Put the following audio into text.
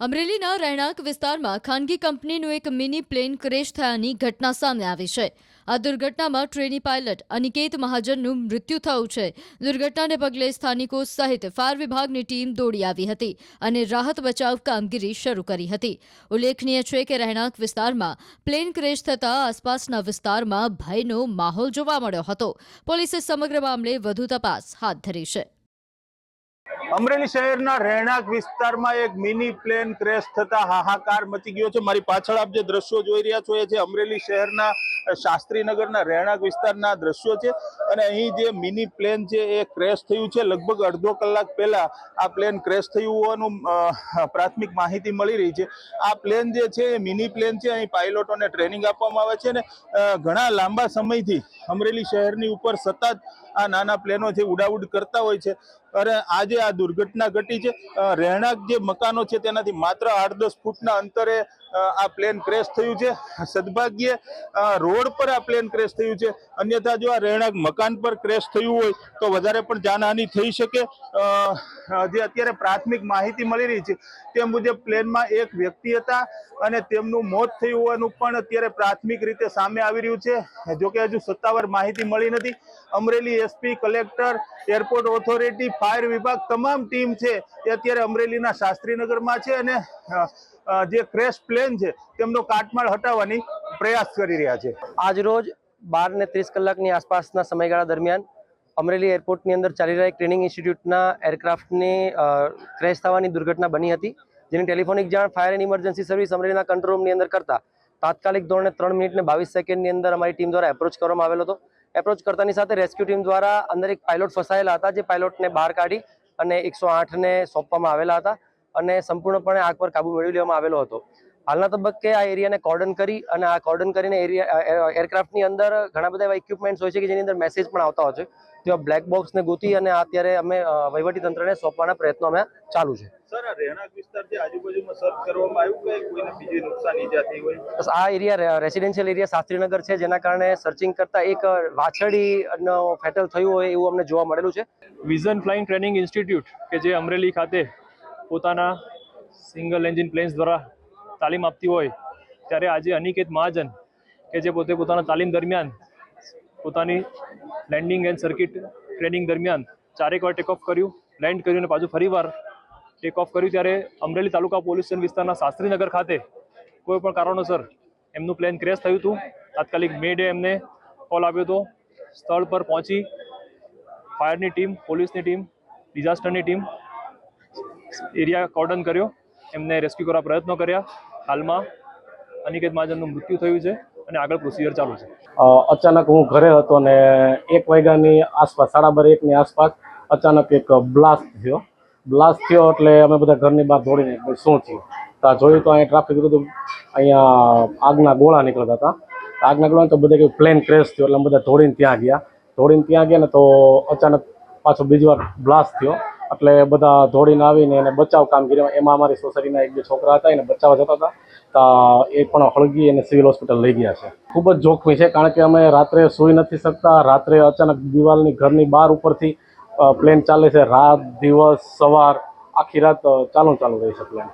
અમરેલીના રહેણાંક વિસ્તારમાં ખાનગી કંપનીનું એક મિની પ્લેન ક્રેશ થયાની ઘટના સામે આવી છે। આ દુર્ઘટનામાં ટ્રેની પાયલટ અનિકેત મહાજનનું મૃત્યુ થયું છે। દુર્ઘટનાને પગલે સ્થાનિકો સહિત ફાયર વિભાગની ટીમ દોડી આવી હતી અને રાહત બચાવ કામગીરી શરૂ કરી હતી। ઉલ્લેખનીય છે કે રહેણાંક વિસ્તારમાં પ્લેન ક્રેશ થતાં આસપાસના વિસ્તારમાં ભયનો માહોલ જોવા મળ્યો હતો। પોલીસે સમગ્ર મામલે વધુ તપાસ હાથ ધરી છે। અમરેલી શહેરના રહેણાંક વિસ્તારમાં એક મિની પ્લેન ક્રેશ થતા હાહાકાર મચી ગયો છે। મારી પાછળ આપ જે દ્રશ્યો જોઈ રહ્યા છો એ છે અમરેલી શહેરના શાસ્ત્રીનગરના રહેણાંક વિસ્તારના દ્રશ્યો છે અને અહીં જે મિની પ્લેન છે એ ક્રેશ થયું છે। લગભગ અડધો કલાક પહેલા આ પ્લેન ક્રેશ થયું હોવાનું પ્રાથમિક માહિતી મળી રહી છે। આ પ્લેન જે છે એ મિની પ્લેન છે। અહીં પાયલોટોને ટ્રેનિંગ આપવામાં આવે છે અને ઘણા લાંબા સમયથી અમરેલી શહેરની ઉપર સતત આ નાના પ્લેનો છે ઉડાઉડ કરતા હોય છે અને આજે આ દુર્ઘટના ઘટી છે। રહેણાંક જે મકાનો છે તેનાથી માત્ર 8-10 ફૂટના અંતરે આ પ્લેન ક્રેશ થયું છે। સદભાગ્યે રોડ પર આ પ્લેન ક્રેશ થયું છે, અન્યથા જો આ રહેણાંક મકાન પર ક્રેશ થયું હોય તો વધારે પણ જાનહાનિ થઈ શકે। જે અત્યારે પ્રાથમિક માહિતી મળી રહી છે તે મુજબ પ્લેનમાં એક વ્યક્તિ હતા અને તેમનું મોત થયું હોવાનું પણ અત્યારે પ્રાથમિક રીતે સામે આવી રહ્યું છે। જોકે હજુ સત્તાવાર માહિતી મળી નથી। Amreli SP, collector, airport authority, fire વિભાગ તમામ ટીમ છે એ અત્યારે અમરેલીના શાસ્ત્રીનગરમાં છે અને જે ક્રેશ પ્લેન છે તેમનો કાટમાળ હટાવવાની પ્રયાસ કરી રહ્યા છે। આજ રોજ 12:30 કલાકની આસપાસના સમયગાળા દરમિયાન અમરેલી એરપોર્ટની અંદર ચાલી રહેલા ટ્રેનિંગ ઇન્સ્ટિટ્યૂટના એરક્રાફ્ટની ક્રેશ થવાની દુર્ઘટના બની હતી, જેની ટેલિફોનિક જાણ ફાયર એન્ડ ઇમરજન્સી સર્વિસ અમરેલીના કંટ્રોલ રૂમની અંદર કરતા તાત્કાલિક ધોરણે 3 મિનિટ ને 22 સેકન્ડની અંદર અમારી ટીમ દ્વારા એપ્રોચ કરવામાં આવેલો હતો। એપ્રોચ કરતાની સાથે રેસ્ક્યુ ટીમ દ્વારા અંદર એક પાયલોટ ફસાયેલા હતા, જે પાયલોટને બહાર કાઢી અને 108ને સોંપવામાં આવેલા હતા અને સંપૂર્ણપણે આગ પર કાબુ મેળવી લેવામાં આવેલો હતો। હાલના તબક્કે આ એરિયાને કોર્ડન કરી અને આ કોર્ડન કરીને એરક્રાફ્ટની અંદર ઘણા બધા એવા ઇક્વિપમેન્ટ્સ હોય છે કે જેની અંદર મેસેજ પણ આવતા હોય છે, તેવા બ્લેક બોક્સને ગોતી અને અત્યારે અમે વહીવટી તંત્રને સોંપવાના પ્રયત્નો અમે ચાલુ છે। સર, આ રહેણાંક વિસ્તાર છે, આજુબાજુમાં સર્ચ કરવામાં આવ્યું કે કોઈને બીજી નુકસાન ઈજા થઈ હોય? બસ આ એરિયા રેસિડેન્શિયલ એરિયા શાસ્ત્રીનગર છે, જેના કારણે સર્ચિંગ કરતા એક વાછરડીનો ફેટલ થયું હોય એવું અમને જોવા મળેલું છે। વિઝન ફ્લાઇંગ ટ્રેનિંગ ઇન્સ્ટિટ્યૂટ કે જે અમરેલી ખાતે પોતાના સિંગલ એન્જિન પ્લેન્સ દ્વારા તાલીમ આપતી હોય, ત્યારે આજે અનિકેત મહાજન કે જે પોતે પોતાના તાલીમ દરમિયાન પોતાની લેન્ડિંગ એન્ડ સર્કિટ ટ્રેનિંગ દરમિયાન 4 વાર ટેકઓફ કર્યું, લેન્ડ કર્યું અને પાછું ફરીવાર ટેકઓફ કર્યું, ત્યારે અમરેલી તાલુકા પોલીસ સ્ટેશન વિસ્તારના શાસ્ત્રીનગર ખાતે કોઈ પણ કારણોસર એમનું પ્લેન ક્રેશ થયું હતું। તાત્કાલિક મે ડે એમને કોલ આવ્યો હતો। સ્થળ પર પહોંચી ફાયરની ટીમ, પોલીસની ટીમ, ડિઝાસ્ટરની ટીમ એરિયા કોર્ડન કર્યો, એમને રેસ્ક્યુ કરવા પ્રયત્નો કર્યા। હાલમાં અનિકેત મહાજનનું મૃત્યુ થયું છે અને આગળ પ્રોસિજર ચાલુ છે। અચાનક હું ઘરે હતો ને 1 વાગ્યાની આસપાસ, 1:30ની આસપાસ અચાનક એક બ્લાસ્ટ થયો એટલે અમે બધા ઘરની બહાર દોડીને શું થયું તો જોયું તો અહીંયા ટ્રાફિક હતું, અહીંયા આગના ગોળા નીકળતા હતા। આગના ગોળા તો બધા કેવું પ્લેન ક્રેશ થયો એટલે અમે બધા દોડીને ત્યાં ગયા ને તો અચાનક પાછો બીજી વાર બ્લાસ્ટ થયો એટલે બધા દોડીને આવીને એને બચાવ કામગીરી, એમાં અમારી સોસાયટીના 1-2 છોકરા હતા એને બચાવવા જતા હતા તો એ પણ હળગી અને સિવિલ હોસ્પિટલ લઈ ગયા છે। ખૂબ જ જોખમી છે, કારણ કે અમે રાત્રે સૂઈ નથી શકતા। રાત્રે અચાનક દિવાલની ઘરની બહાર ઉપરથી પ્લેન ચાલે છે, રાત દિવસ સવાર આખી રાત ચાલુ રહે છે પ્લેન।